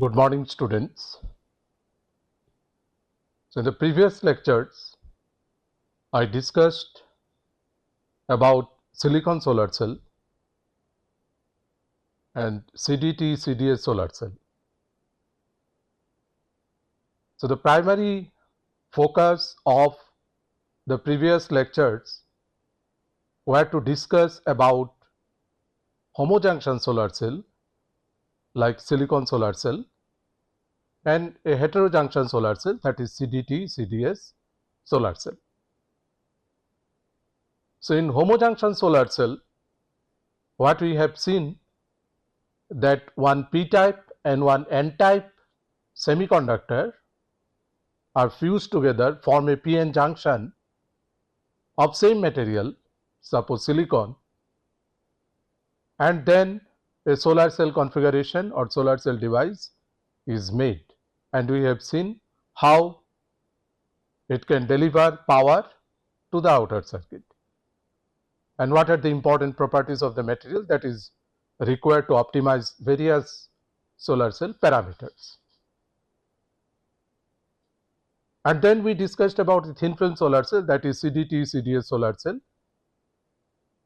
Good morning, students. So, in the previous lectures, I discussed about silicon solar cell and CDT CDS solar cell. So, the primary focus of the previous lectures were to discuss about homojunction solar cell like silicon solar cell and a heterojunction solar cell, that is CDT CDS solar cell. So, in homojunction solar cell, what we have seen that one p-type and one n-type semiconductor are fused together, form a p-n junction of same material, suppose silicon, and then a solar cell configuration or solar cell device is made, and we have seen how it can deliver power to the outer circuit and what are the important properties of the material that is required to optimize various solar cell parameters. And then we discussed about the thin film solar cell, that is CDT CDS solar cell,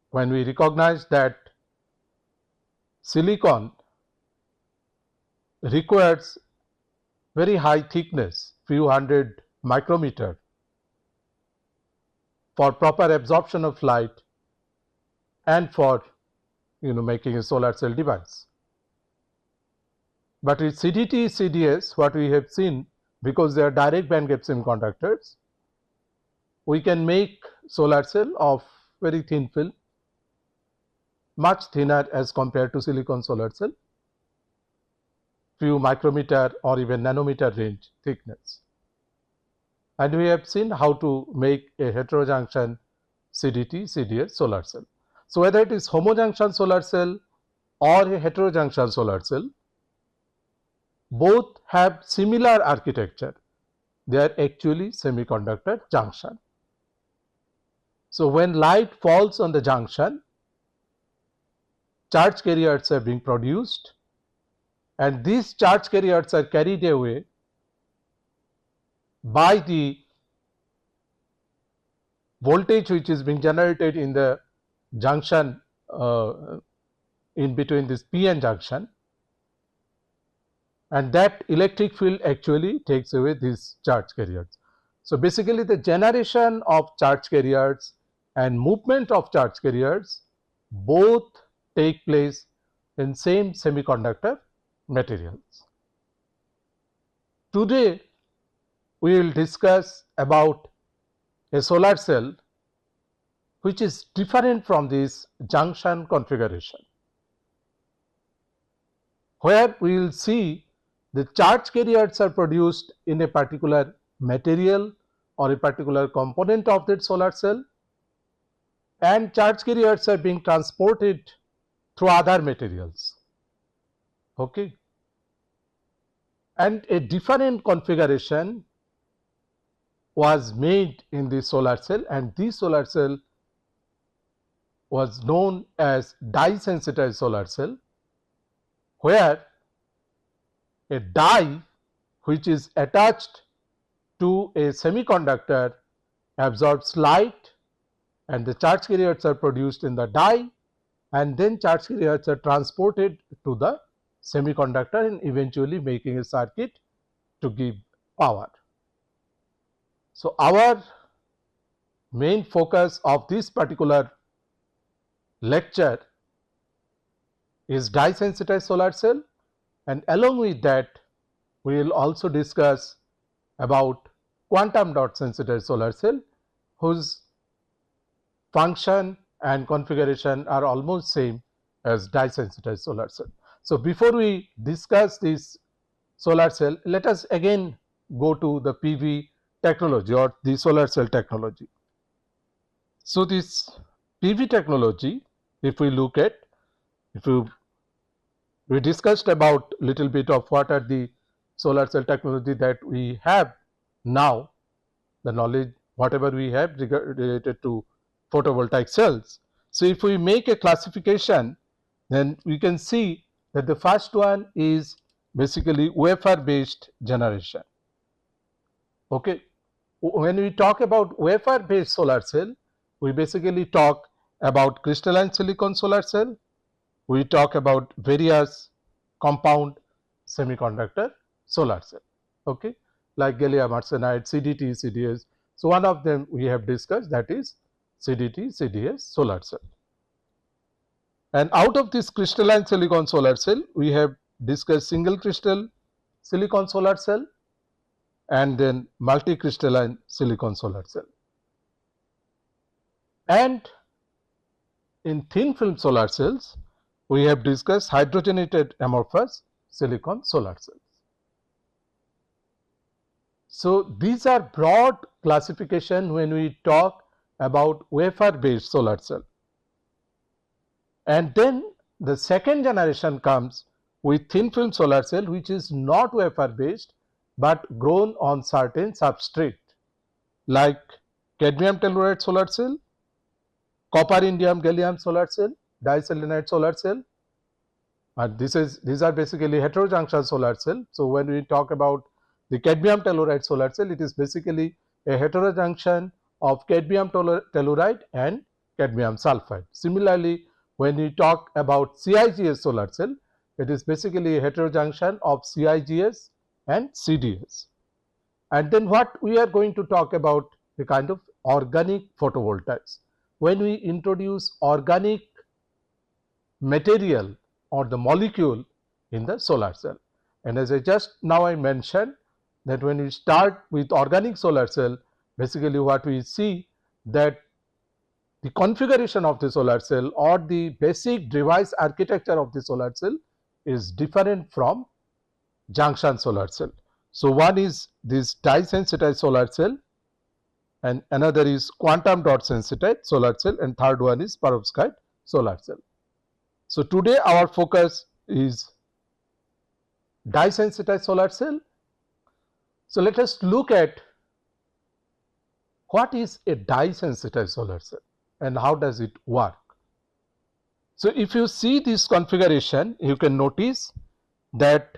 when we recognized that silicon requires very high thickness, few hundred micrometer, for proper absorption of light and for making a solar cell device. But with CDT CDS, what we have seen, because they are direct band gap semiconductors, we can make solar cell of very thin film, much thinner as compared to silicon solar cell, few micrometer or even nanometer range thickness. And we have seen how to make a heterojunction CDT CDS solar cell. So, whether it is homojunction solar cell or a heterojunction solar cell, both have similar architecture. They are actually semiconductor junction. So, when light falls on the junction, charge carriers are being produced, and these charge carriers are carried away by the voltage which is being generated in the junction in between this p-n junction, and that electric field actually takes away these charge carriers. So, basically the generation of charge carriers and movement of charge carriers both take place in same semiconductor materials. Today we will discuss about a solar cell which is different from this junction configuration, where we will see the charge carriers are produced in a particular material or a particular component of that solar cell, and charge carriers are being transported through other materials. Okay. And a different configuration was made in the solar cell, and this solar cell was known as dye sensitized solar cell, where a dye which is attached to a semiconductor absorbs light, and the charge carriers are produced in the dye, and then charge carriers are transported to the semiconductor and eventually making a circuit to give power. So, our main focus of this particular lecture is dye sensitized solar cell, and along with that we will also discuss about quantum dot sensitized solar cell, whose function and configuration are almost same as dye sensitized solar cell. So, before we discuss this solar cell, let us again go to the PV technology or the solar cell technology. So, this PV technology, if we look at, we discussed about little bit of what are the solar cell technology that we have now, the knowledge whatever we have related to photovoltaic cells. So, if we make a classification, then we can see that the first one is basically wafer based generation. Okay. When we talk about wafer based solar cell, we basically talk about crystalline silicon solar cell, we talk about various compound semiconductor solar cell, okay, like gallium arsenide, CDT, CDS. So one of them we have discussed, that is CDT, CDS solar cell. And out of this crystalline silicon solar cell, we have discussed single crystal silicon solar cell and then multicrystalline silicon solar cell. And in thin film solar cells, we have discussed hydrogenated amorphous silicon solar cells. So these are broad classification when we talk about wafer based solar cell. And then the second generation comes with thin film solar cell, which is not wafer based but grown on certain substrate like cadmium telluride solar cell, copper indium gallium solar cell, diselenide solar cell. And these are basically heterojunction solar cell. So when we talk about the cadmium telluride solar cell, it is basically a heterojunction of cadmium telluride and cadmium sulfide. Similarly, when we talk about CIGS solar cell, it is basically a heterojunction of CIGS and CDS. And then what we are going to talk about, the kind of organic photovoltaics. When we introduce organic material or the molecule in the solar cell. And as I just now I mentioned, that when we start with organic solar cell, basically what we see that the configuration of the solar cell or the basic device architecture of the solar cell is different from junction solar cell. So one is this dye sensitized solar cell, and another is quantum dot sensitized solar cell, and third one is perovskite solar cell. So today our focus is dye sensitized solar cell. So let us look at what is a dye sensitized solar cell and how does it work. So if you see this configuration, you can notice that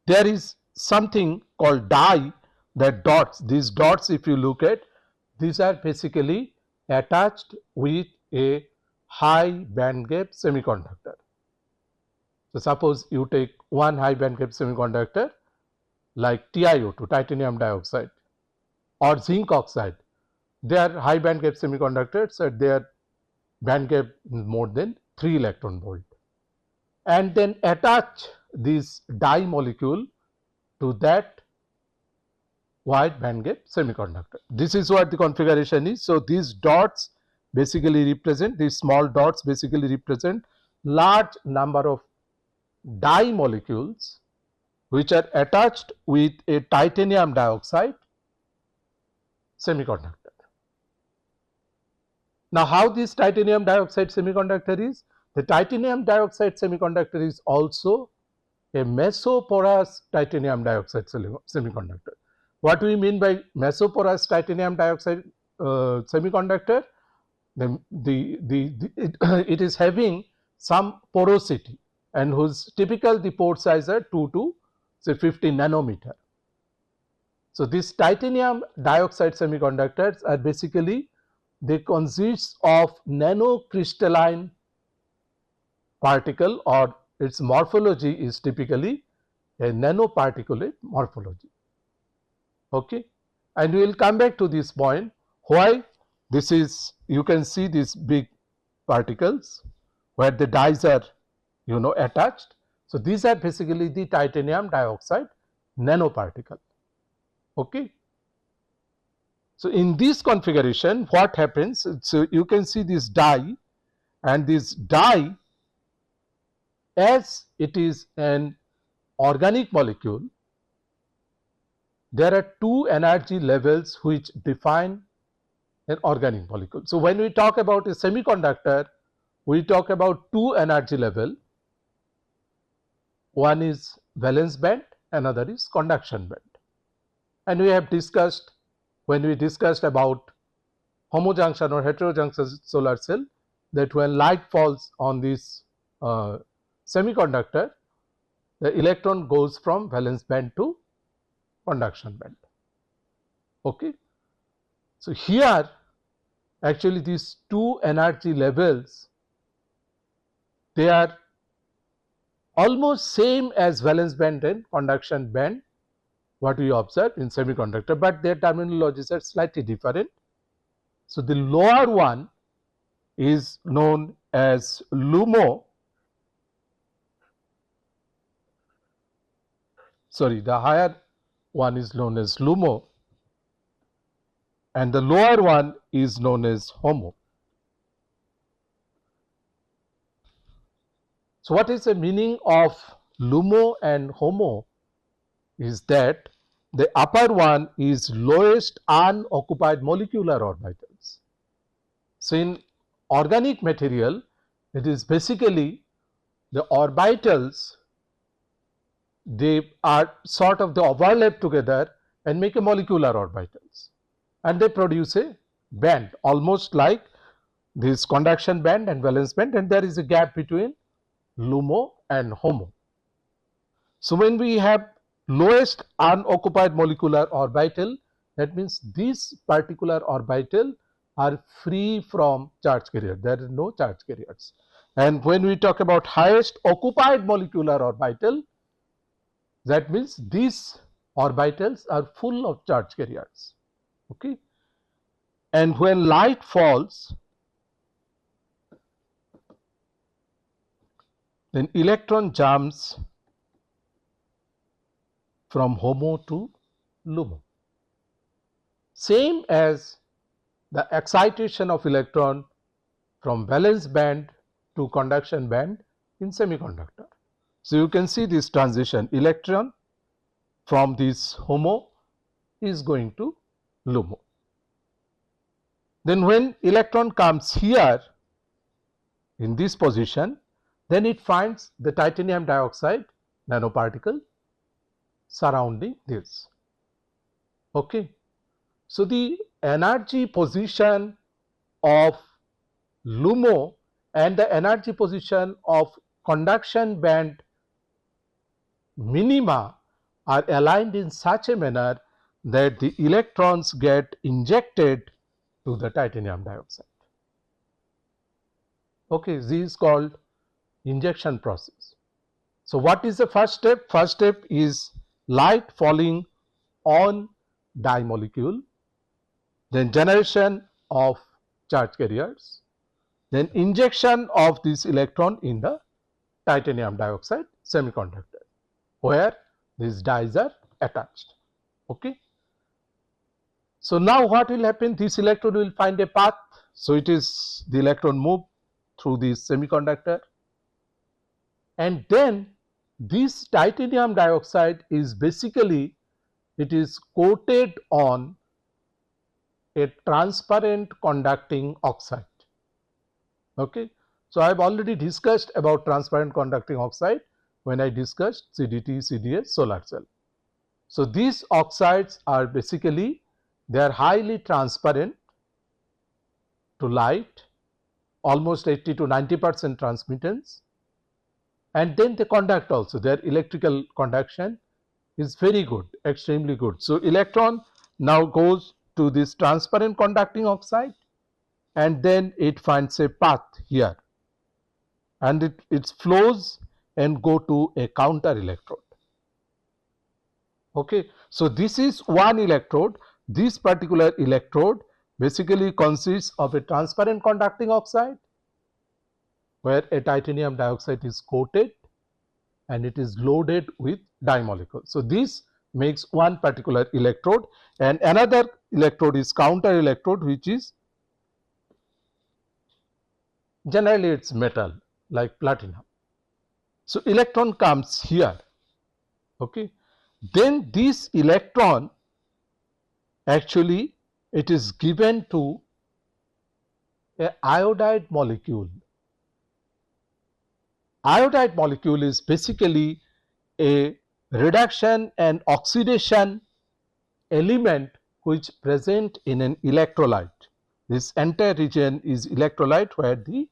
there is something called dye, that dots, these dots if you look at, these are basically attached with a high band gap semiconductor. So suppose you take one high band gap semiconductor like TiO2, titanium dioxide, or zinc oxide. They are high band gap semiconductors and their band gap more than 3 electron volt, and then attach this dye molecule to that wide band gap semiconductor. This is what the configuration is. So these dots basically represent, these small dots basically represent large number of dye molecules which are attached with a titanium dioxide semiconductor. Now how this titanium dioxide semiconductor is? The titanium dioxide semiconductor is also a mesoporous titanium dioxide semiconductor. What we mean by mesoporous titanium dioxide semiconductor? It is having some porosity and whose typical the pore size are 2 to say 50 nanometer. So these titanium dioxide semiconductors are basically, they consist of nanocrystalline particle, or its morphology is typically a nanoparticulate morphology. Okay, and we will come back to this point why this is, you can see these big particles where the dyes are attached. So these are basically the titanium dioxide nanoparticle. Okay. So in this configuration what happens, so you can see this dye, and this dye, as it is an organic molecule, there are two energy levels which define an organic molecule. So when we talk about a semiconductor, we talk about two energy level. One is valence band, another is conduction band. And we have discussed, when we discussed about homojunction or heterojunction solar cell, that when light falls on this semiconductor, the electron goes from valence band to conduction band. Okay. So here actually these two energy levels, they are almost same as valence band and conduction band what we observe in semiconductor, but their terminologies are slightly different. So the lower one is known as LUMO, the higher one is known as LUMO and the lower one is known as HOMO. So what is the meaning of LUMO and HOMO is that the upper one is lowest unoccupied molecular orbitals. So in organic material, it is basically the orbitals, they are sort of the overlap together and make a molecular orbitals, and they produce a band almost like this conduction band and valence band, and there is a gap between LUMO and HOMO. So when we have lowest unoccupied molecular orbital, that means this particular orbital are free from charge carrier, there are no charge carriers. And when we talk about highest occupied molecular orbital, that means these orbitals are full of charge carriers. Okay. And when light falls, then electron jumps from HOMO to LUMO. Same as the excitation of electron from valence band to conduction band in semiconductor. So you can see this transition, electron from this HOMO is going to LUMO. Then when electron comes here in this position, then it finds the titanium dioxide nanoparticle surrounding this. Okay. So the energy position of LUMO and the energy position of conduction band minima are aligned in such a manner that the electrons get injected to the titanium dioxide. Okay, this is called injection process. So what is the first step? First step is light falling on di molecule, then generation of charge carriers, then injection of this electron in the titanium dioxide semiconductor where these dyes are attached. Okay. So now what will happen? This electron will find a path. So it is the electron move through this semiconductor, and then this titanium dioxide is basically, it is coated on a transparent conducting oxide. Okay. So I have already discussed about transparent conducting oxide when I discussed CDT, CDS solar cell. So these oxides are basically, they are highly transparent to light, almost 80 to 90% transmittance, and then they conduct also, their electrical conduction is very good, extremely good. So electron now goes to this transparent conducting oxide and then it finds a path here and it flows and go to a counter electrode. Okay. So this is one electrode. This particular electrode basically consists of a transparent conducting oxide where a titanium dioxide is coated and it is loaded with di molecule. So this makes one particular electrode, and another electrode is counter electrode, which is generally it's metal like platinum. So electron comes here. Okay. Then this electron actually it is given to a iodide molecule. Iodide molecule is basically a reduction and oxidation element which present in an electrolyte. This entire region is electrolyte where the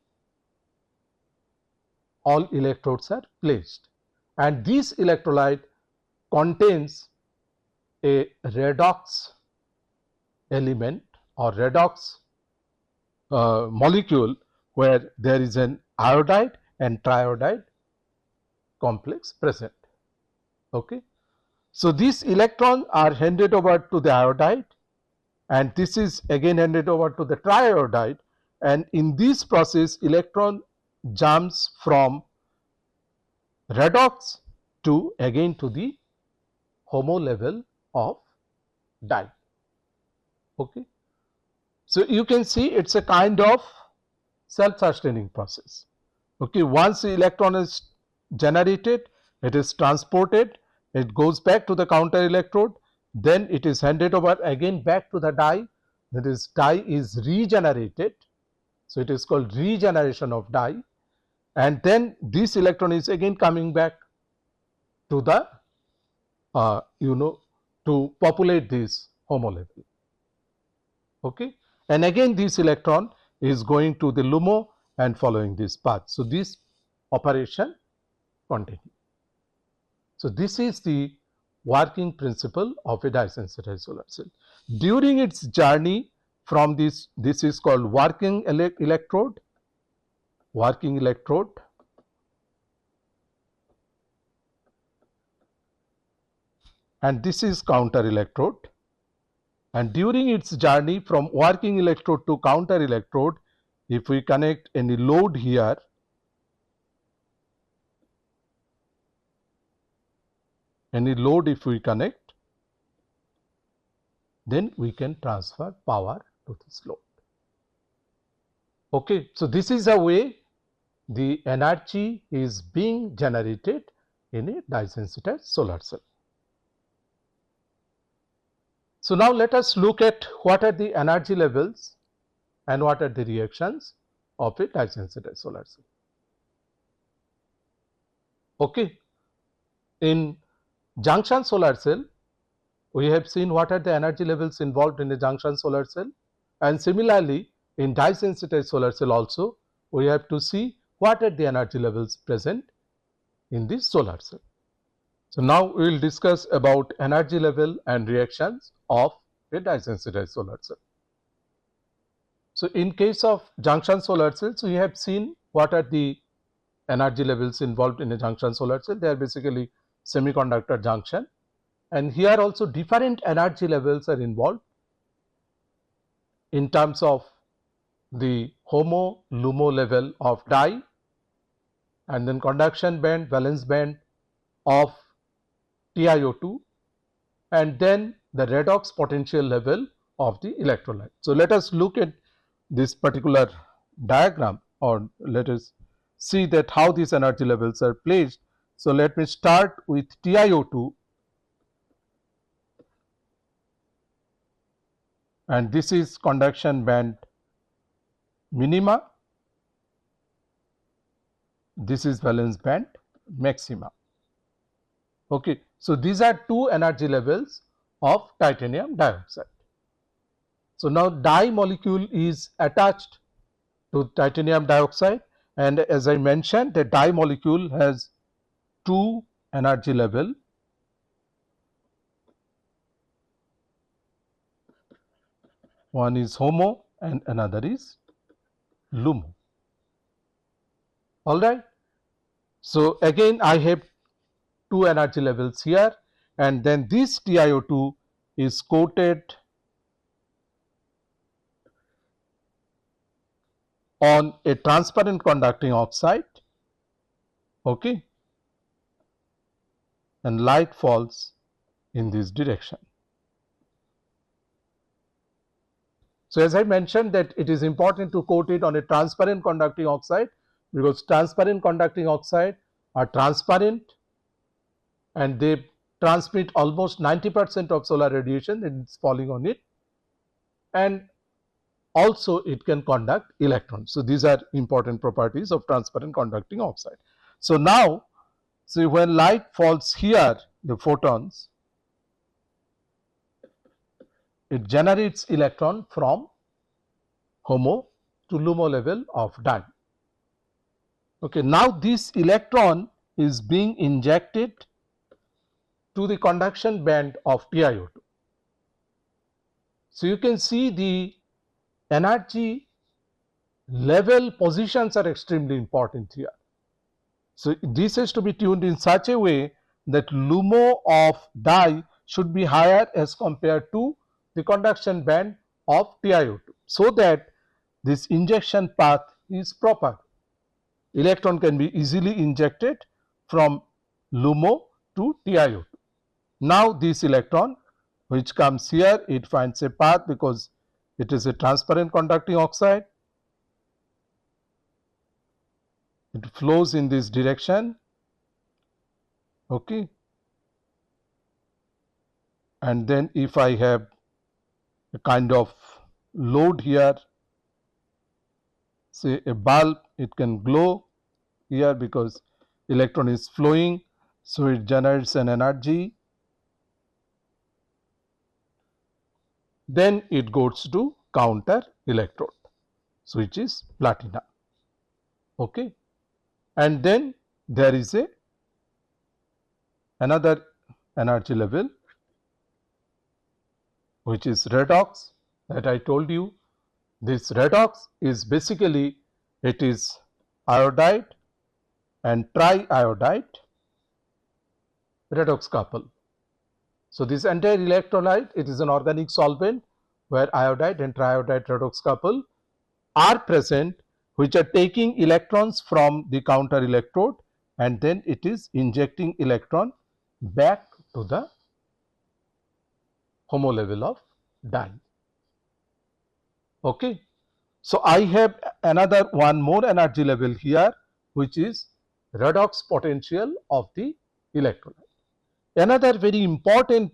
all electrodes are placed. and this electrolyte contains a redox element or redox molecule where there is an iodide and triiodide complex present. Okay. So, these electrons are handed over to the iodide, and this is again handed over to the triiodide, and in this process electron jumps from redox to again to the HOMO level of di. Okay. So, you can see it is a kind of self sustaining process. Okay. Once the electron is generated, it is transported, it goes back to the counter electrode, then it is handed over again back to the die, that is die is regenerated. So, it is called regeneration of die, and then this electron is again coming back to the to populate this HOMO level. Okay. And again this electron is going to the LUMO and following this path. So, this operation continues. So, this is the working principle of a dye-sensitized solar cell. During its journey from this is called working electrode, and this is counter electrode, and during its journey from working electrode to counter electrode, if we connect any load here, if we connect, then we can transfer power to this load. Okay. So, this is a way the energy is being generated in a dye-sensitized solar cell. So, now let us look at what are the energy levels and what are the reactions of a dye-sensitized solar cell. Okay. In junction solar cell, we have seen what are the energy levels involved in a junction solar cell, and similarly in dye-sensitized solar cell also we have to see what are the energy levels present in this solar cell. So, now we will discuss about energy level and reactions of a dye-sensitized solar cell. So, in case of junction solar cells, we have seen what are the energy levels involved in a junction solar cell. They are basically semiconductor junction, and here also different energy levels are involved in terms of the HOMO LUMO level of dye, and then conduction band, valence band of TiO2, and then the redox potential level of the electrolyte. So, let us look at this particular diagram, or let us see that how these energy levels are placed. So, let me start with TiO2, and this is conduction band minima, this is valence band maxima. Okay. So, these are two energy levels of titanium dioxide. So, now dye molecule is attached to titanium dioxide, and as I mentioned, the dye molecule has two energy level. One is HOMO and another is LUMO. All right. So, again I have two energy levels here, and then this TiO2 is coated on a transparent conducting oxide, okay, and light falls in this direction. So, as I mentioned that it is important to coat it on a transparent conducting oxide, because transparent conducting oxide are transparent and they transmit almost 90% of solar radiation that is falling on it, and also it can conduct electrons. So, these are important properties of transparent conducting oxide. So, now see when light falls here, the photons, it generates electron from HOMO to LUMO level of dye. Okay. Now, this electron is being injected to the conduction band of TiO2. So you can see the energy level positions are extremely important here. So this is to be tuned in such a way that LUMO of dye should be higher as compared to the conduction band of TiO2, so that this injection path is proper. Electron can be easily injected from LUMO to TiO2. Now this electron which comes here, it finds a path because it is a transparent conducting oxide. It flows in this direction, okay. And then if I have a kind of load here, say a bulb, it can glow here because electron is flowing, so it generates an energy. Then it goes to counter electrode, so which is platinum, okay. And then there is another energy level which is redox, that I told you. This redox is basically, it is iodide and triiodide redox couple. So this entire electrolyte, it is an organic solvent where iodide and triiodide redox couple are present, which are taking electrons from the counter electrode, and then it is injecting electron back to the HOMO level of dye, okay. So I have another one more energy level here, which is redox potential of the electrolyte. Another very important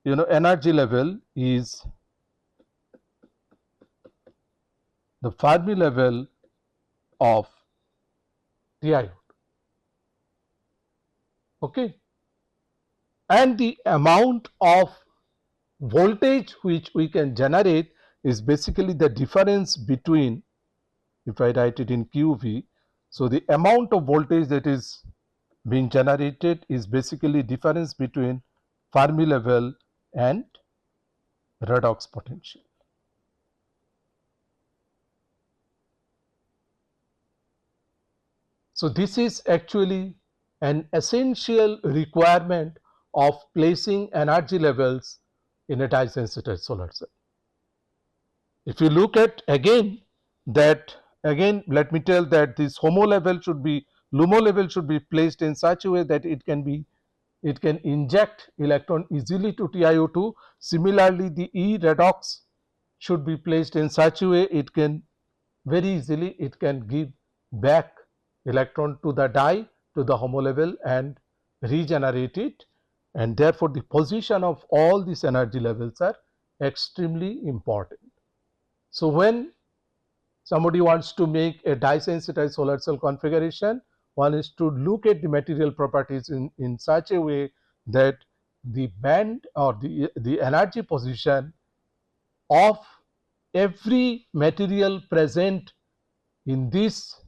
energy level is the Fermi level of TiO2, okay. And the amount of voltage which we can generate is basically the difference between, if I write it in QV, so the amount of voltage that is being generated is basically difference between Fermi level and redox potential. So this is actually an essential requirement of placing energy levels in a dye sensitized solar cell. If you look at again that, again let me tell that this HOMO level should be, LUMO level should be placed in such a way that it can inject electron easily to TiO2. Similarly, the E redox should be placed in such a way it can very easily, it can give back electron to the dye, to the HOMO level, and regenerate it, and therefore the position of all these energy levels are extremely important. So when somebody wants to make a dye sensitized solar cell configuration, one is to look at the material properties in such a way that the band or the energy position of every material present in this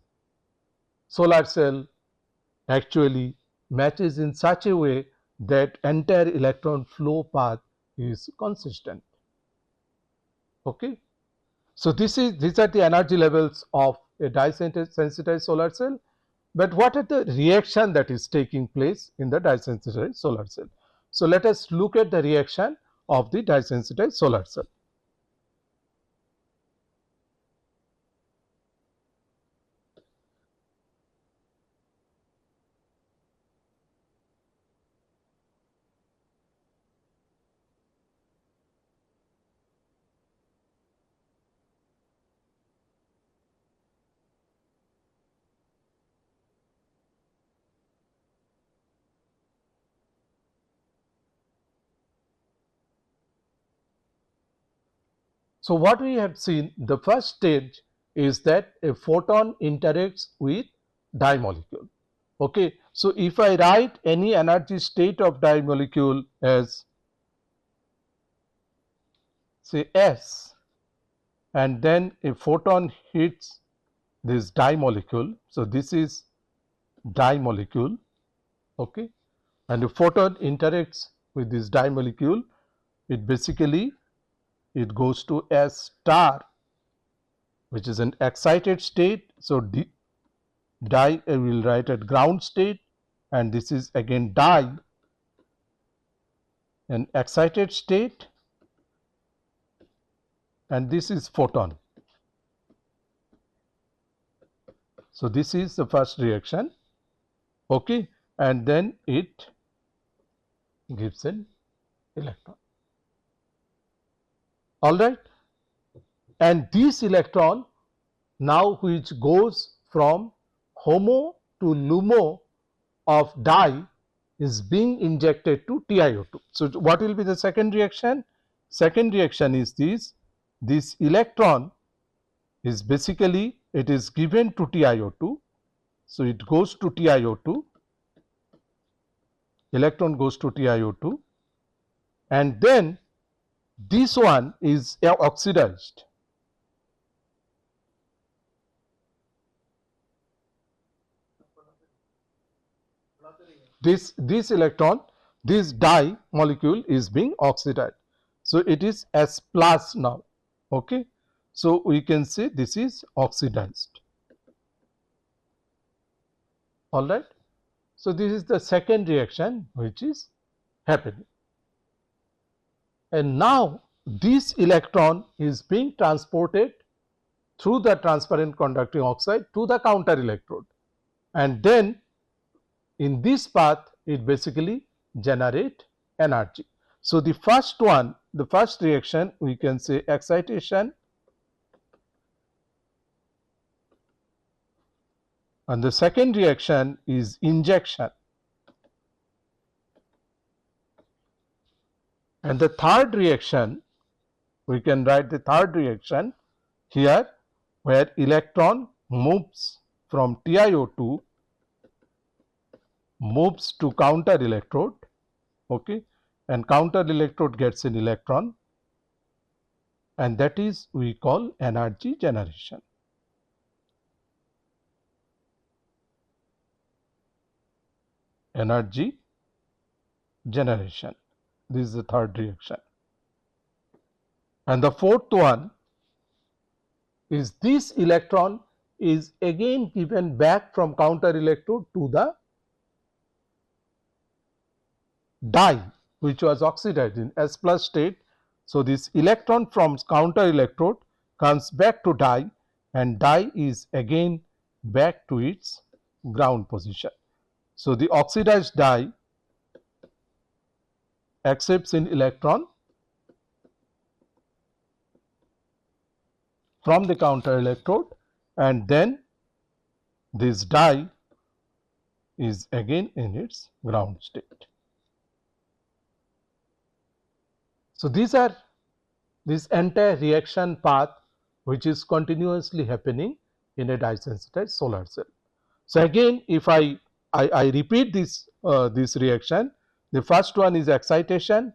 solar cell actually matches in such a way that entire electron flow path is consistent, okay. So these are the energy levels of a dye sensitized solar cell. But what are the reaction that is taking place in the dye sensitized solar cell? So let us look at the reaction of the dye sensitized solar cell. So what we have seen, the first stage is that a photon interacts with dye molecule, okay. So if I write any energy state of dye molecule as say S, and then a photon hits this dye molecule, so this is di molecule, okay, and the photon interacts with this di molecule, it basically it goes to S star, which is an excited state. So, di I will write at ground state, and this is again di, an excited state, and this is photon. So, this is the first reaction, okay, and then it gives an electron, all right. And this electron now which goes from HOMO to LUMO of di is being injected to TiO2. So, what will be the second reaction? Second reaction is this electron is basically it is given to TiO2. So, it goes to TiO2, electron goes to TiO2, and then this one is oxidized. This electron, this di molecule is being oxidized. So, it is S plus now, okay. So, we can say this is oxidized, all right. So, this is the second reaction which is happening, and now this electron is being transported through the transparent conducting oxide to the counter electrode, and then in this path it basically generate energy. So, the first one, the first reaction we can say excitation, and the second reaction is injection, and the third reaction we can write the third reaction here, where electron moves from TiO2 moves to counter electrode, okay, and counter electrode gets an electron, and that is we call energy generation. Energy generation, this is the third reaction. And the fourth one is this electron is again given back from counter electrode to the di which was oxidized in S plus state. So, this electron from counter electrode comes back to di, and di is again back to its ground position. So, the oxidized di accepts an electron from the counter electrode, and then this di is again in its ground state. So, these are this entire reaction path which is continuously happening in a dye sensitized solar cell. So, again if I repeat this reaction, the first one is excitation,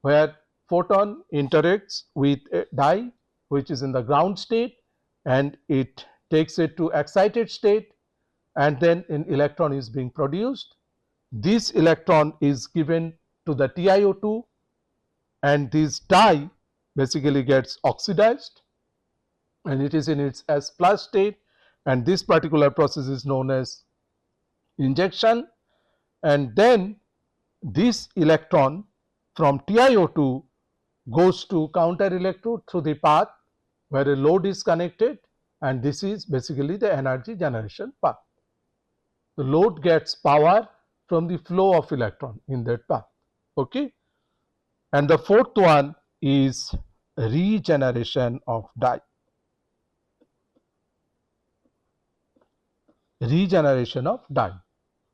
where photon interacts with a dye which is in the ground state, and it takes it to excited state, and then an electron is being produced. This electron is given to the TiO2, and this dye basically gets oxidized, and it is in its S plus state, and this particular process is known as injection. And then this electron from TiO2 goes to counter electrode through the path where a load is connected, and this is basically the energy generation path. The load gets power from the flow of electron in that path, okay. And the fourth one is regeneration of dye. Regeneration of dye.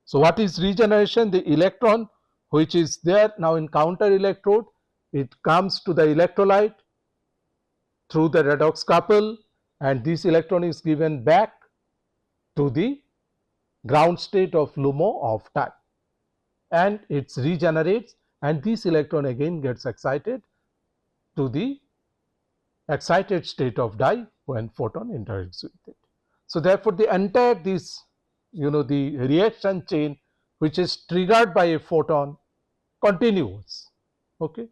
So, what is regeneration? The electron which is there now in counter electrode, it comes to the electrolyte through the redox couple, and this electron is given back to the ground state of LUMO of dye, and it regenerates, and this electron again gets excited to the excited state of dye when photon interacts with it. So, therefore, the entire this the reaction chain which is triggered by a photon continues. Okay,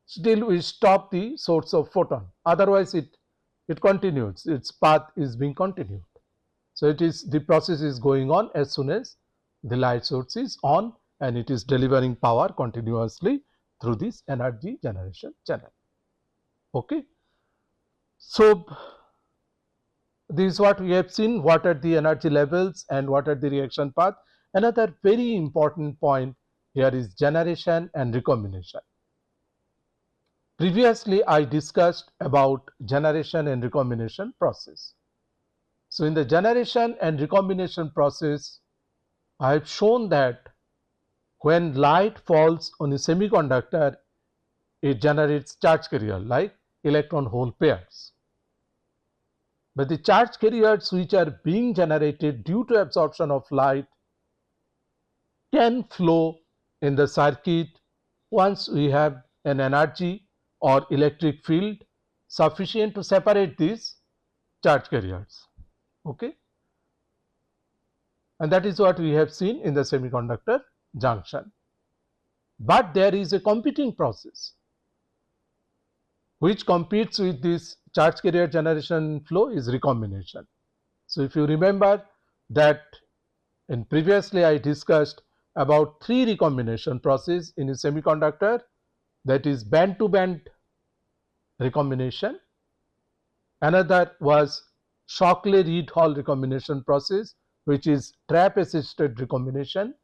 still we stop the source of photon, otherwise it continues, its path is being continued. So it is, the process is going on as soon as the light source is on, and it is delivering power continuously through this energy generation channel. Okay, so this is what we have seen, what are the energy levels and what are the reaction path. Another very important point here is generation and recombination. Previously I discussed about generation and recombination process. So in the generation and recombination process, I have shown that when light falls on a semiconductor, it generates charge carrier like electron hole pairs. But the charge carriers which are being generated due to absorption of light can flow in the circuit once we have an energy or electric field sufficient to separate these charge carriers. Okay, and that is what we have seen in the semiconductor junction. But there is a competing process which competes with this charge carrier generation flow is recombination. So if you remember that in previously I discussed about 3 recombination process in a semiconductor, that is band to band recombination, another was Shockley-Reed-Hall recombination process which is trap assisted recombination,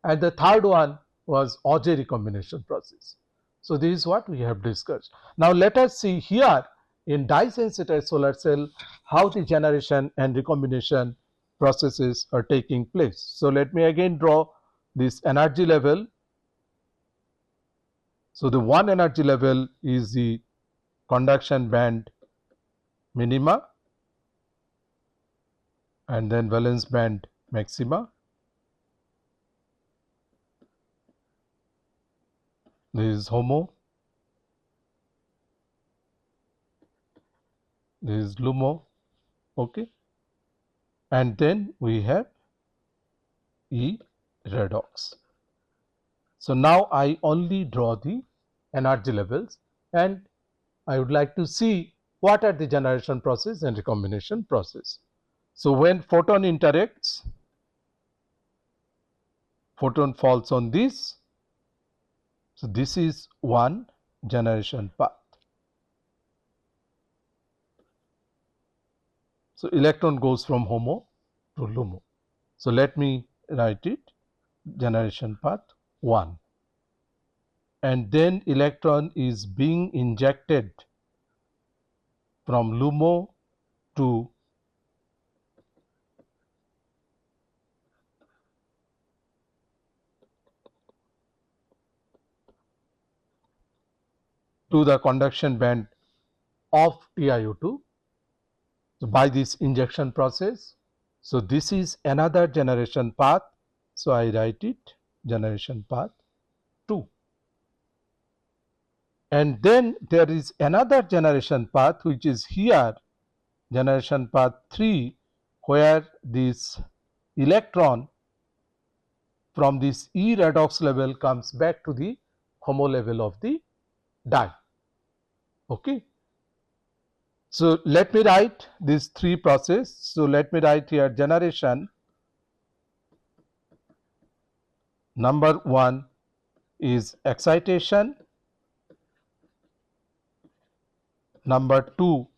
and the third one was Auger recombination process. So this is what we have discussed. Now let us see here in dye sensitized solar cell how the generation and recombination processes are taking place. So let me again draw this energy level. So the one energy level is the conduction band minima, and then valence band maxima. This is HOMO, this is LUMO, okay, and then we have E redox. So now I only draw the energy levels, and I would like to see what are the generation process and recombination process. So when photon interacts, photon falls on this. So this is one generation path. So electron goes from HOMO to LUMO. So let me write it, generation path 1. And then electron is being injected from LUMO to the conduction band of TiO2 by this injection process. So this is another generation path. So I write it generation path 2. And then there is another generation path which is here, generation path 3, where this electron from this E redox level comes back to the HOMO level of the dye. Okay. So let me write these 3 process. So let me write here generation number 1 is excitation, number 2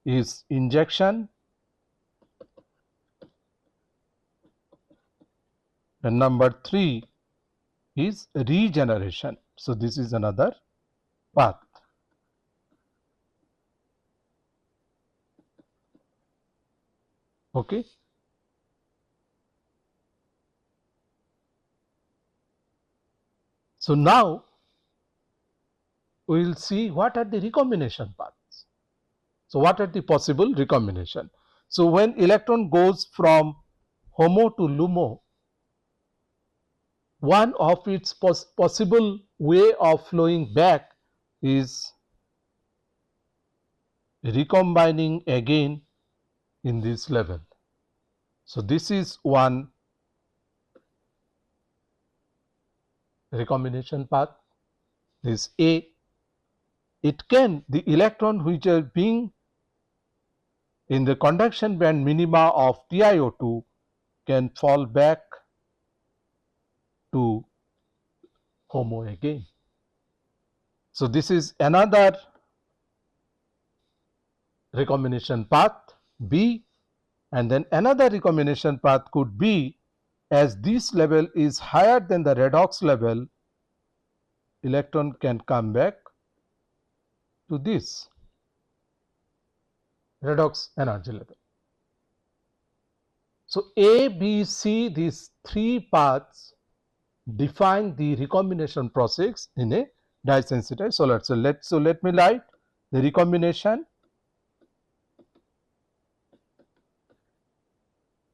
is injection, and number 3 is regeneration. So this is another path. Okay. So now we will see what are the recombination paths. So what are the possible recombination? So when electron goes from HOMO to LUMO, one of its possible way of flowing back is recombining again in this level. So this is one recombination path is A. The electron which are being in the conduction band minima of TiO2 can fall back to HOMO again. So, this is another recombination path B, and then another recombination path could be, as this level is higher than the redox level, electron can come back to this redox energy level. So, A, B, C, these three paths define the recombination process in a dye-sensitized solar cell. Let me write the recombination.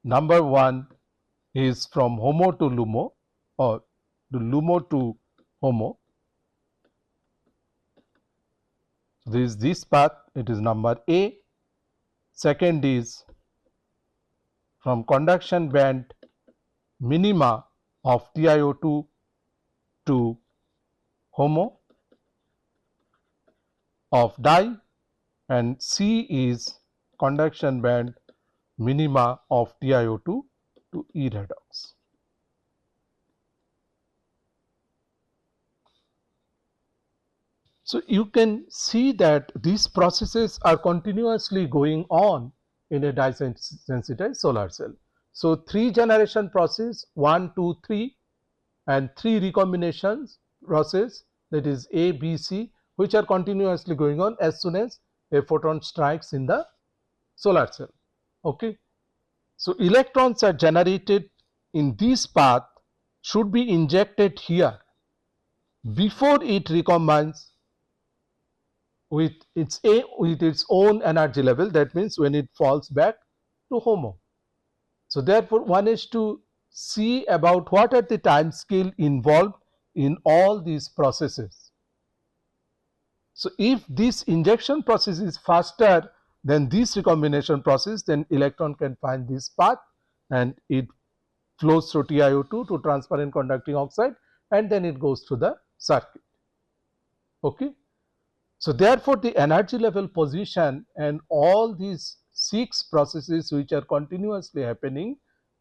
Number 1 is from HOMO to LUMO, or to LUMO to HOMO. This path, it is number A. Second is from conduction band minima of TiO2 to HOMO of dye, and C is conduction band minima of TiO2 to E redox. So, you can see that these processes are continuously going on in a dye-sensitized solar cell. So, 3 generation process 1, 2, 3 and 3 recombinations process, that is A, B, C, which are continuously going on as soon as a photon strikes in the solar cell. Okay. So, electrons are generated in this path should be injected here before it recombines with its own energy level, that means when it falls back to HOMO. So, therefore, one is to see about what are the time scale involved in all these processes. So, if this injection process is faster than this recombination process, then electron can find this path and it flows through TiO2 to transparent conducting oxide, and then it goes through the circuit. Okay. So, therefore, the energy level position and all these 6 processes which are continuously happening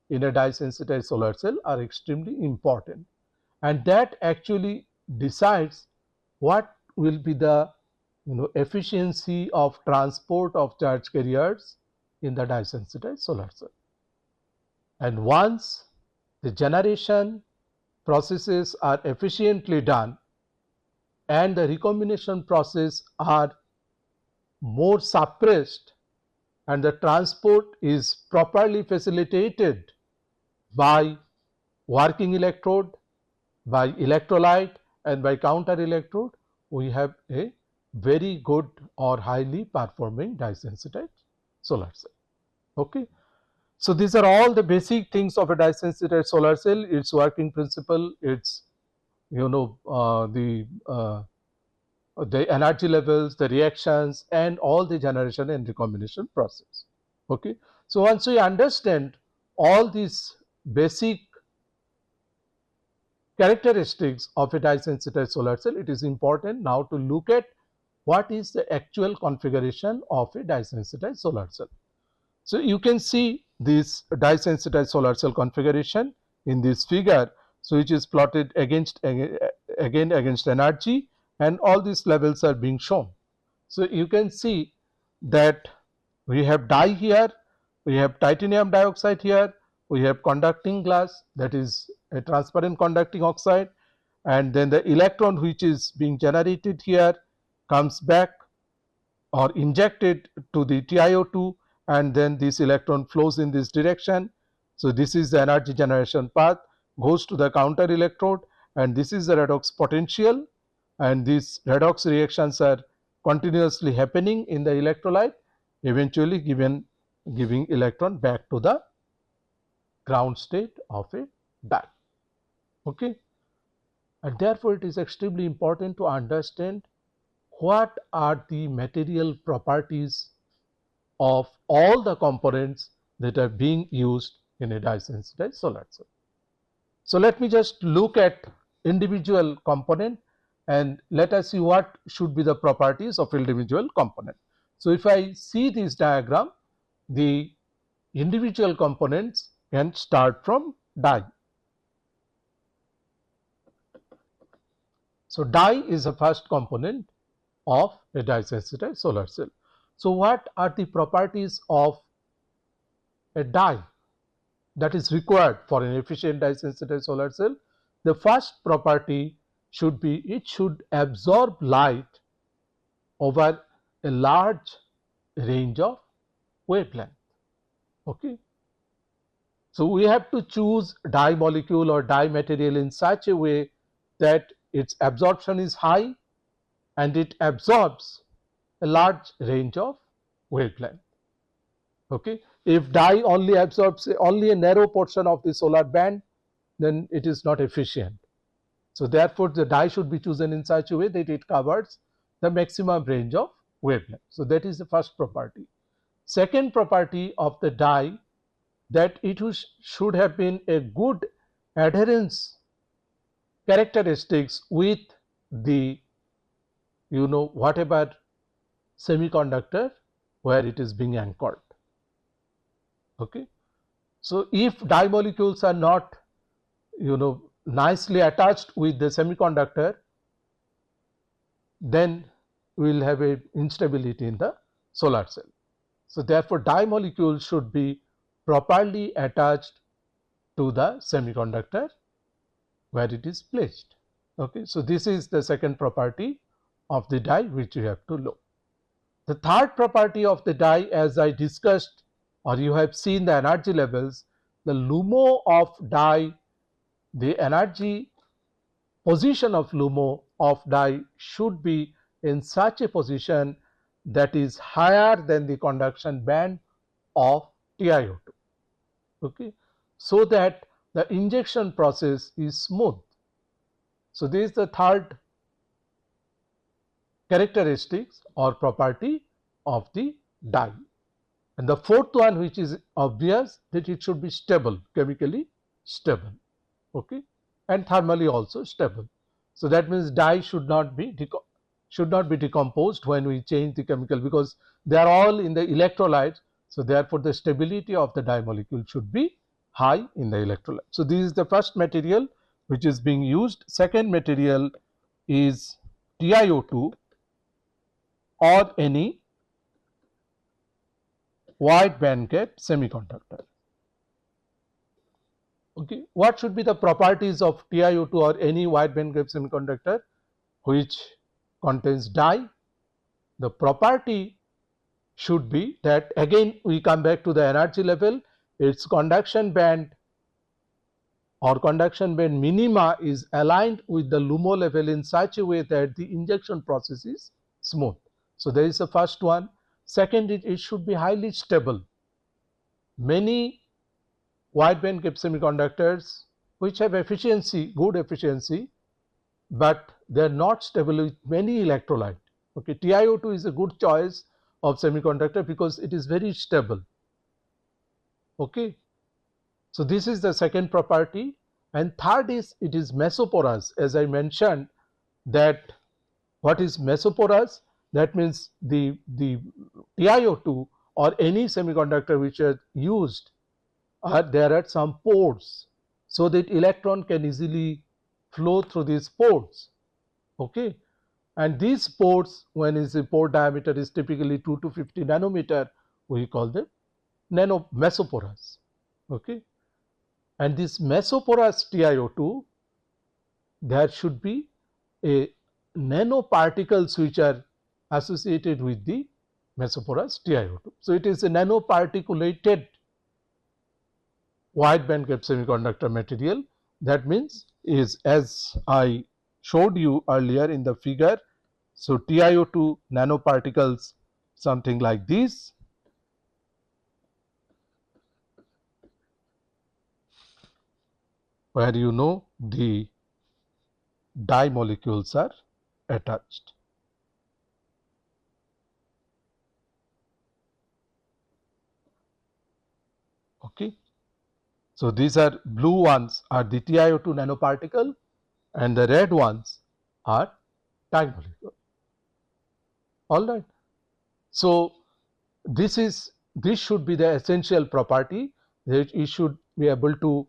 in a dye-sensitized solar cell are extremely important, and that actually decides what will be the efficiency of transport of charge carriers in the dye-sensitized solar cell. And once the generation processes are efficiently done and the recombination process are more suppressed and the transport is properly facilitated by working electrode, by electrolyte and by counter electrode, we have a very good or highly performing dye-sensitized solar cell. Okay. So, these are all the basic things of a dye-sensitized solar cell, its working principle, its the energy levels, the reactions and all the generation and recombination process. Okay. So, once we understand all these basic characteristics of a dye-sensitized solar cell, it is important now to look at what is the actual configuration of a dye-sensitized solar cell. So, you can see this dye-sensitized solar cell configuration in this figure. So, which is plotted against energy, and all these levels are being shown. So, you can see that we have dye here, we have titanium dioxide here, we have conducting glass, that is a transparent conducting oxide, and then the electron which is being generated here comes back or injected to the TiO2, and then this electron flows in this direction. So, this is the energy generation path, goes to the counter electrode, and this is the redox potential, and these redox reactions are continuously happening in the electrolyte, eventually giving electron back to the ground state of a dye. Okay. And therefore, it is extremely important to understand what are the material properties of all the components that are being used in a dye-sensitized solar cell. So, let me just look at individual component, and let us see what should be the properties of individual component. So, if I see this diagram, the individual components can start from dye. So, dye is the first component of a dye-sensitized solar cell. So, what are the properties of a dye that is required for an efficient dye-sensitized solar cell? The first property should be it should absorb light over a large range of wavelength. Okay. So, we have to choose dye molecule or dye material in such a way that its absorption is high and it absorbs a large range of wavelength. Okay. If dye only absorbs only a narrow portion of the solar band, then it is not efficient. So, therefore, the dye should be chosen in such a way that it covers the maximum range of wavelength. So, that is the first property. Second property of the dye, that it should have been a good adherence characteristics with the whatever semiconductor where it is being anchored. Okay. So, if dye molecules are not nicely attached with the semiconductor, then we will have a instability in the solar cell. So, therefore, dye molecules should be properly attached to the semiconductor where it is placed. Okay. So, this is the second property of the dye which you have to know. The third property of the dye, as I discussed, or you have seen the energy levels, the LUMO of dye, the energy position of LUMO of dye should be in such a position that is higher than the conduction band of TiO2. Okay. So that the injection process is smooth. So, this is the third characteristics or property of the dye. And the fourth one, which is obvious, that it should be stable, chemically stable, okay, and thermally also stable. So, that means dye should not be decomposed when we change the chemical, because they are all in the electrolyte. So, therefore, the stability of the dye molecule should be high in the electrolyte. So, this is the first material which is being used. Second material is TiO2 or any wide band gap semiconductor. Okay. What should be the properties of TiO2 or any wide band gap semiconductor which contains dye? The property should be that, again we come back to the energy level, its conduction band or conduction band minima is aligned with the LUMO level in such a way that the injection process is smooth. So, there is the first one. Second, it should be highly stable. Many wide band gap semiconductors which have efficiency, good efficiency, but they are not stable with many electrolyte. Okay. TiO2 is a good choice of semiconductor because it is very stable. Okay. So, this is the second property, and third is it is mesoporous. As I mentioned, that what is mesoporous? That means the TiO2 or any semiconductor which are used, there are some pores, so that electron can easily flow through these pores. Okay. And these pores, when is the pore diameter is typically 2 to 50 nanometer, we call them mesoporous. Okay. And this mesoporous TiO2, there should be a nanoparticles which are associated with the mesoporous TiO2. So, it is a nanoparticulated wide band gap semiconductor material. That means is, as I showed you earlier in the figure. So, TiO2 nanoparticles something like this, where the dye molecules are attached. Okay. So, these are blue ones are the TiO2 nanoparticle, and the red ones are tag molecule. All right. So this should be the essential property, that you should be able to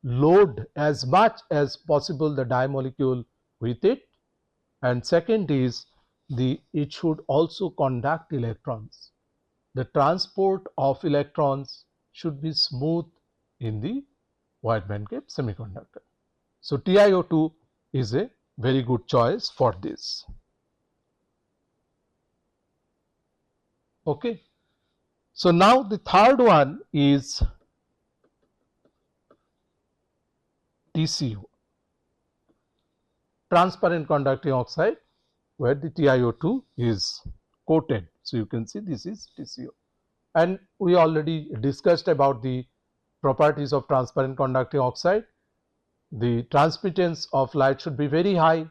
load as much as possible the dye molecule with it. And second is it should also conduct electrons. The transport of electrons should be smooth in the wide band gap semiconductor. So TiO2 is a very good choice for this. Okay. So now the third one is TCO, transparent conducting oxide, where the TiO2 is coated. So you can see this is TCO. And we already discussed about the properties of transparent conducting oxide. The transmittance of light should be very high,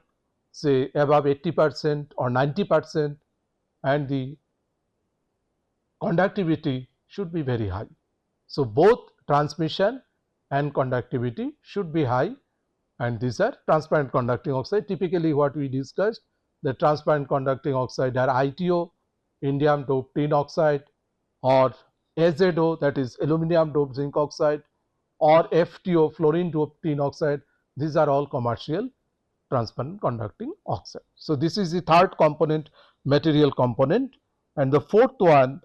say above 80% or 90%, and the conductivity should be very high. So both transmission and conductivity should be high, and these are transparent conducting oxide. Typically what we discussed, the transparent conducting oxide are ITO, indium doped tin oxide, or AZO, that is aluminum doped zinc oxide, or FTO, fluorine doped tin oxide. These are all commercial transparent conducting oxide. So this is the third component, material component. And the fourth one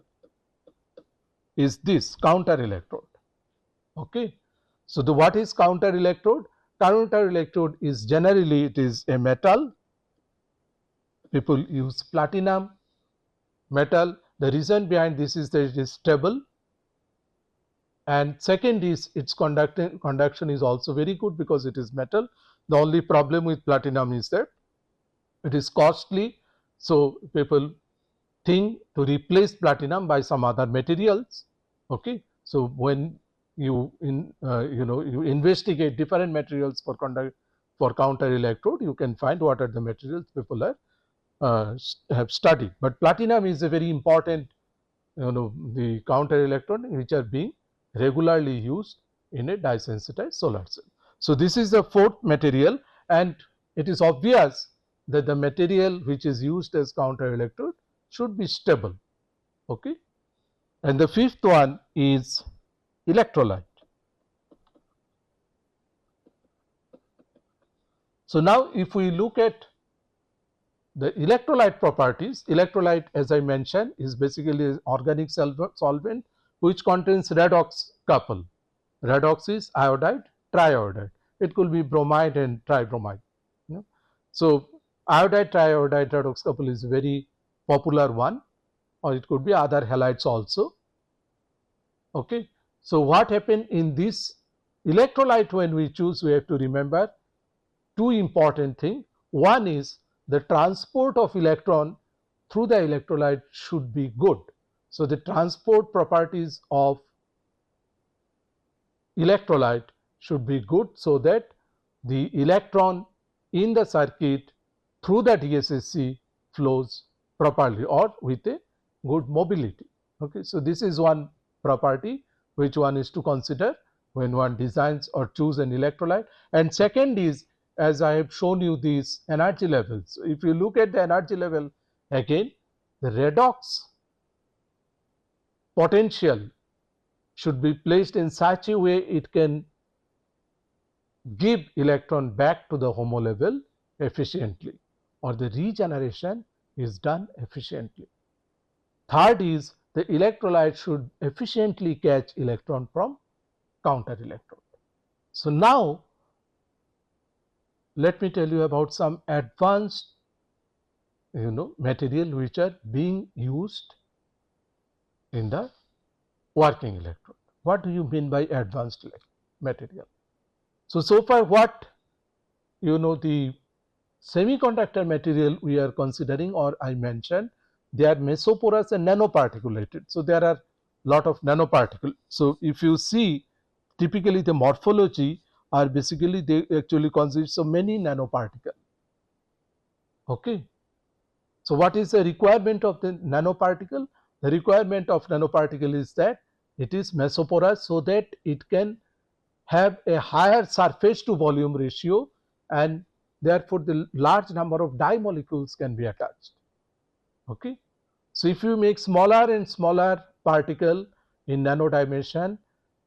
is this counter electrode. Okay. So what is counter electrode? Counter electrode is generally, it is a metal. People use platinum metal. The reason behind this is that it is stable, and second is its conduction is also very good because it is metal. The only problem with platinum is that it is costly, so people think to replace platinum by some other materials. Okay. So when you you investigate different materials for counter electrode, you can find what are the materials people are have studied. But platinum is a very important, the counter electrode which are being regularly used in a dye sensitized solar cell. So this is the fourth material, and it is obvious that the material which is used as counter electrode should be stable. Okay. And the fifth one is electrolyte. So now if we look at the electrolyte properties, electrolyte, as I mentioned, is basically an organic solvent which contains redox couple. Redox is iodide, triiodide. It could be bromide and tribromide. So iodide, triiodide redox couple is a very popular one, or it could be other halides also. Okay. So what happened in this electrolyte, when we choose, we have to remember two important things. One is the transport of electron through the electrolyte should be good. So the transport properties of electrolyte should be good, so that the electron in the circuit through the DSSC flows properly or with a good mobility. Okay. So this is one property which one is to consider when one designs or choose an electrolyte. And second is, as I have shown you, these energy levels. So if you look at the energy level, again the redox potential should be placed in such a way it can give electron back to the HOMO level efficiently, or the regeneration is done efficiently. Third is the electrolyte should efficiently catch electron from counter electrode. So now let me tell you about some advanced material which are being used in the working electrode. What do you mean by advanced material? So far what the semiconductor material we are considering, or I mentioned, they are mesoporous and nanoparticulated. So there are lot of nanoparticles. So if you see, typically the morphology are basically, they actually consist of many nanoparticles. Okay. So what is the requirement of the nanoparticle? The requirement of nanoparticle is that it is mesoporous, so that it can have a higher surface to volume ratio and therefore the large number of di molecules can be attached. Okay. So if you make smaller and smaller particle in nano dimension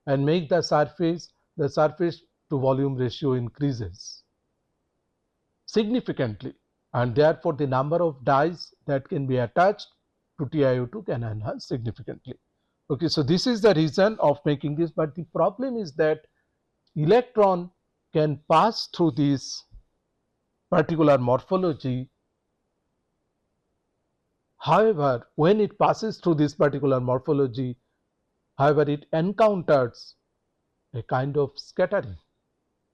and make the surface to volume ratio increases significantly, and therefore the number of dyes that can be attached to TiO2 can enhance significantly. Okay, so this is the reason of making this, but the problem is that electron can pass through this particular morphology. However, when it passes through this particular morphology, however, it encounters a kind of scattering.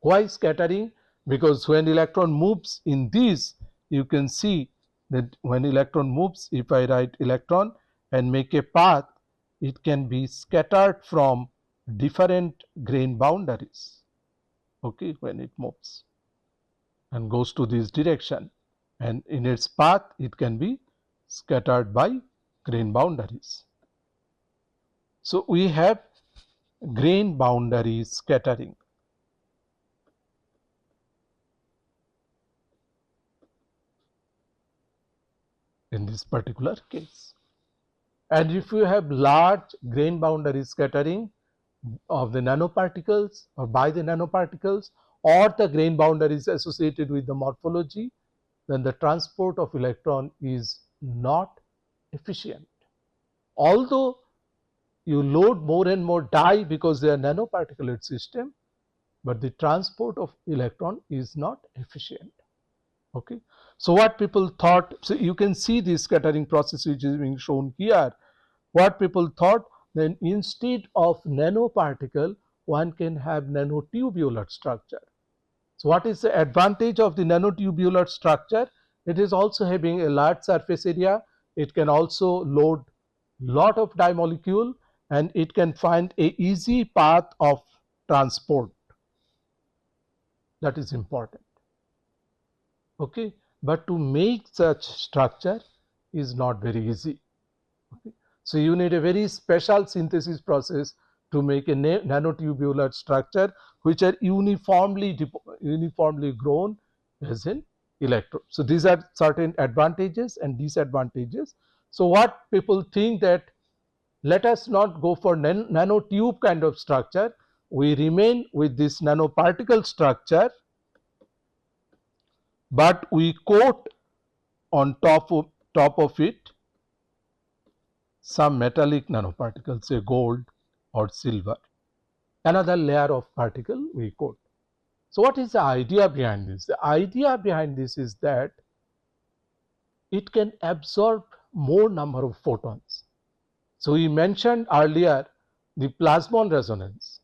Why scattering? Because when electron moves in this, you can see that when electron moves, if I write electron and make a path, it can be scattered from different grain boundaries. Okay, when it moves and goes to this direction, and in its path it can be scattered by grain boundaries. So we have grain boundary scattering in this particular case. And if you have large grain boundary scattering of the nanoparticles or by the nanoparticles, or the grain boundaries associated with the morphology, then the transport of electron is not efficient. Although you load more and more dye because they are nanoparticulate system, but the transport of electron is not efficient. Okay. So what people thought, so you can see this scattering process which is being shown here. What people thought, then instead of nanoparticle, one can have nanotubular structure. So what is the advantage of the nanotubular structure? It is also having a large surface area. It can also load lot of di molecule, and it can find a easy path of transport. That is important. Okay, but to make such structure is not very easy. Okay. So you need a very special synthesis process to make a nanotubular structure which are uniformly grown as an electrode. So these are certain advantages and disadvantages. So what people think that let us not go for nanotube kind of structure, we remain with this nanoparticle structure, but we coat on top of it some metallic nanoparticles, say gold or silver, another layer of particle we coat. So what is the idea behind this? The idea behind this is that it can absorb more number of photons. So we mentioned earlier the plasmon resonance.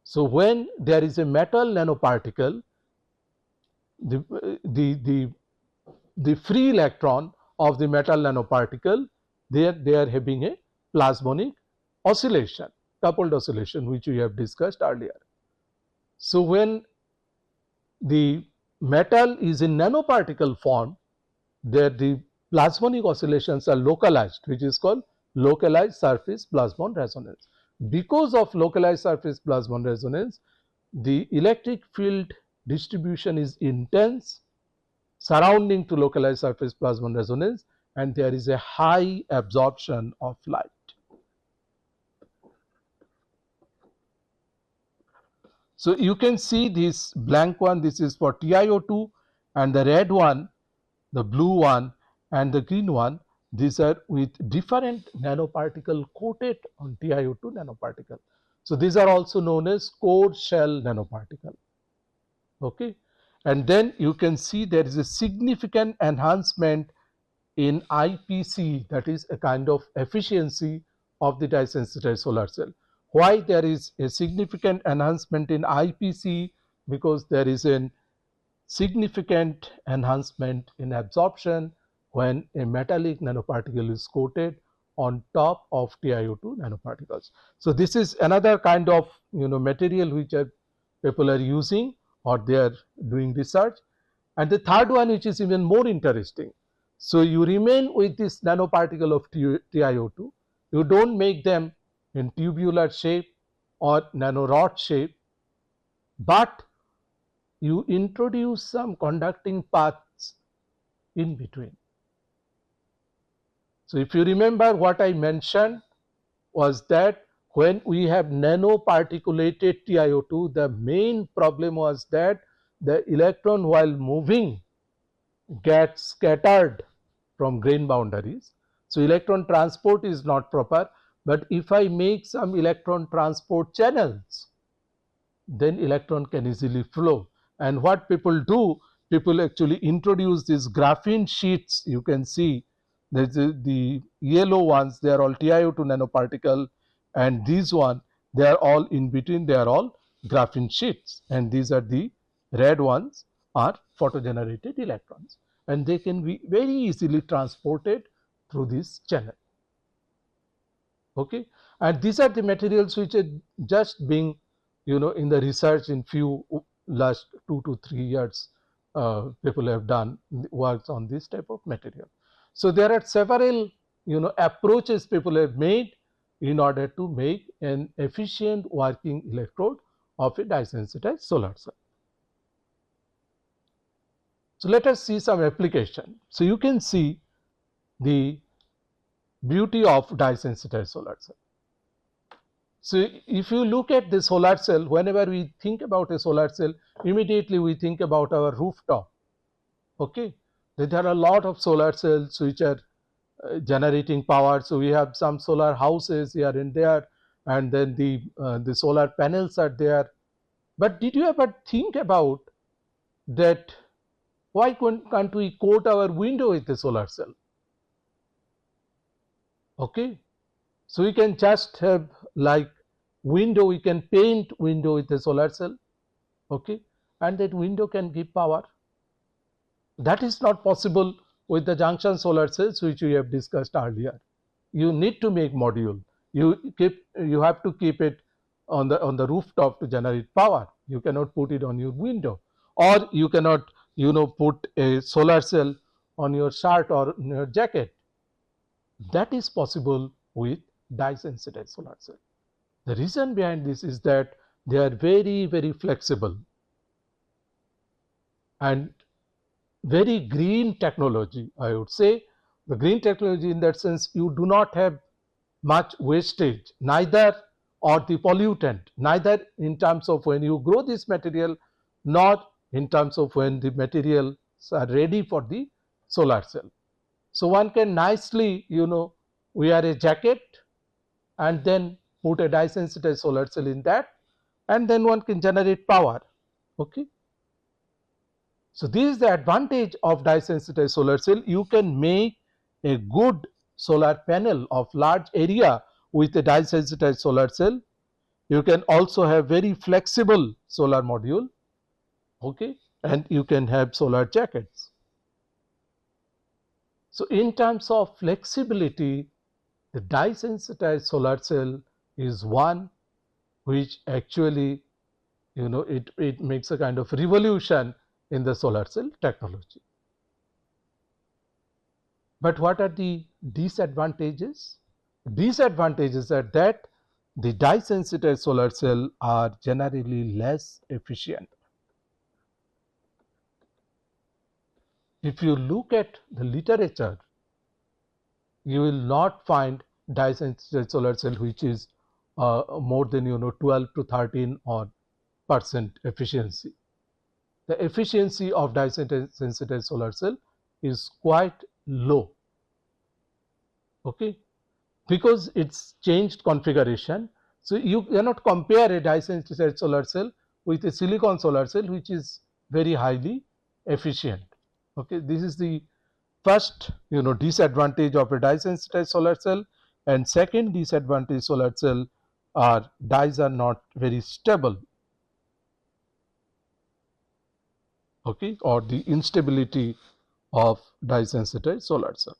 So when there is a metal nanoparticle, the free electron of the metal nanoparticle, they are having a plasmonic oscillation, coupled oscillation, which we have discussed earlier. So when the metal is in nanoparticle form, there the plasmonic oscillations are localized, which is called localized surface plasmon resonance. Because of localized surface plasmon resonance, the electric field distribution is intense surrounding to localized surface plasmon resonance, and there is a high absorption of light. So you can see this blank one, this is for TiO2, and the red one, the blue one, and the green one, these are with different nanoparticle coated on TiO2 nanoparticle. So these are also known as core shell nanoparticle. Okay. And then you can see there is a significant enhancement in IPC, that is a kind of efficiency of the dye sensitized solar cell. Why there is a significant enhancement in IPC? Because there is a significant enhancement in absorption when a metallic nanoparticle is coated on top of TiO2 nanoparticles. So this is another kind of material which people are using or they are doing research. And the third one, which is even more interesting. So you remain with this nanoparticle of TiO2. You don't make them in tubular shape or nanorod shape, but you introduce some conducting paths in between. So if you remember, what I mentioned was that when we have nanoparticulated TiO2, the main problem was that the electron while moving gets scattered from grain boundaries. So electron transport is not proper. But if I make some electron transport channels, then electron can easily flow. And what people do, people actually introduce these graphene sheets. You can see the yellow ones, they are all TiO2 nanoparticle, and these one, they are all in between, they are all graphene sheets, and these are the red ones are photogenerated electrons, and they can be very easily transported through this channel. Okay, and these are the materials which are just being, in the research in few last 2 to 3 years, people have done works on this type of material. So there are several approaches people have made in order to make an efficient working electrode of a dye-sensitized solar cell. So let us see some application. So you can see the beauty of dye-sensitized solar cell. So if you look at the solar cell, whenever we think about a solar cell, immediately we think about our rooftop. Okay, there are a lot of solar cells which are generating power. So we have some solar houses here and there, and then the solar panels are there. But did you ever think about that? Why can't we coat our window with a solar cell? Okay, so we can just have like window, we can paint window with a solar cell. Okay, and that window can give power. That is not possible with the junction solar cells which we have discussed earlier. You need to make module. You have to keep it on the rooftop to generate power. You cannot put it on your window, or you cannot put a solar cell on your shirt or your jacket. That is possible with dye sensitized solar cell. The reason behind this is that they are very, very flexible and very green technology. I would say the green technology, in that sense, you do not have much wastage, neither or the pollutant, neither in terms of when you grow this material, nor in terms of when the materials are ready for the solar cell. So one can nicely wear a jacket and then put a dye sensitized solar cell in that, and then one can generate power. Okay, so this is the advantage of dye sensitized solar cell. You can make a good solar panel of large area with a dye sensitized solar cell. You can also have very flexible solar module. Okay, and you can have solar jackets. So in terms of flexibility, the dye sensitized solar cell is one which actually it makes a kind of revolution in the solar cell technology. But what are the disadvantages? Disadvantages are that the dye sensitized solar cell are generally less efficient. If you look at the literature, you will not find dye sensitized solar cell which is more than 12 to 13 or percent efficiency. The efficiency of dye sensitized solar cell is quite low. Okay, because it's changed configuration. So you cannot compare a dye sensitized solar cell with a silicon solar cell which is very highly efficient. Okay, this is the first disadvantage of a dye sensitized solar cell, and second disadvantage solar cell are dyes are not very stable. Okay, or the instability of dye sensitized solar cell.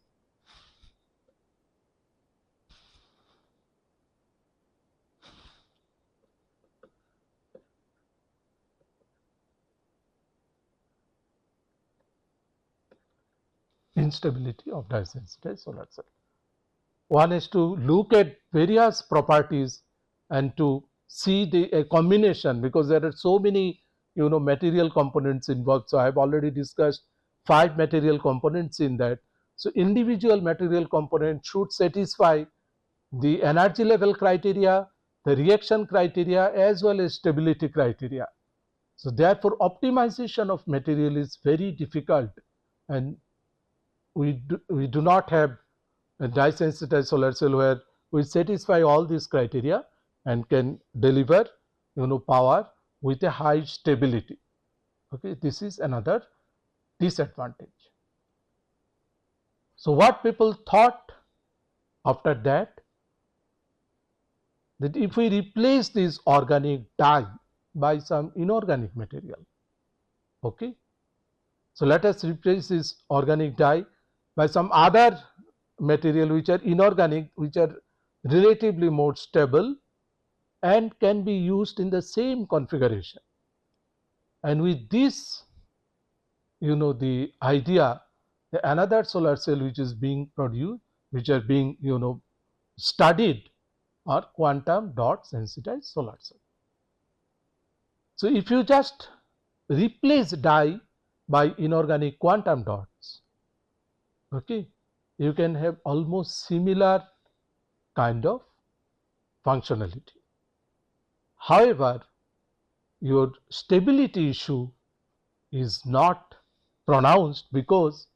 Instability of dye sensitized solar cell. One is to look at various properties and to see a combination, because there are so many material components involved. So I have already discussed 5 material components in that. So individual material component should satisfy the energy level criteria, the reaction criteria, as well as stability criteria. So therefore optimization of material is very difficult, and we do not have a dye sensitized solar cell where we satisfy all these criteria and can deliver power with a high stability. Okay, this is another disadvantage. So what people thought after that if we replace this organic dye by some inorganic material, okay, so let us replace this organic dye by some other material which are inorganic, which are relatively more stable and can be used in the same configuration. And with this, the idea, another solar cell which is being produced, which are being studied, are quantum dot sensitized solar cell. So if you just replace dye by inorganic quantum dots, okay, you can have almost similar kind of functionality. However, your stability issue is not pronounced because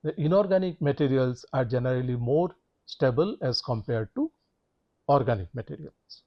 the inorganic materials are generally more stable as compared to organic materials.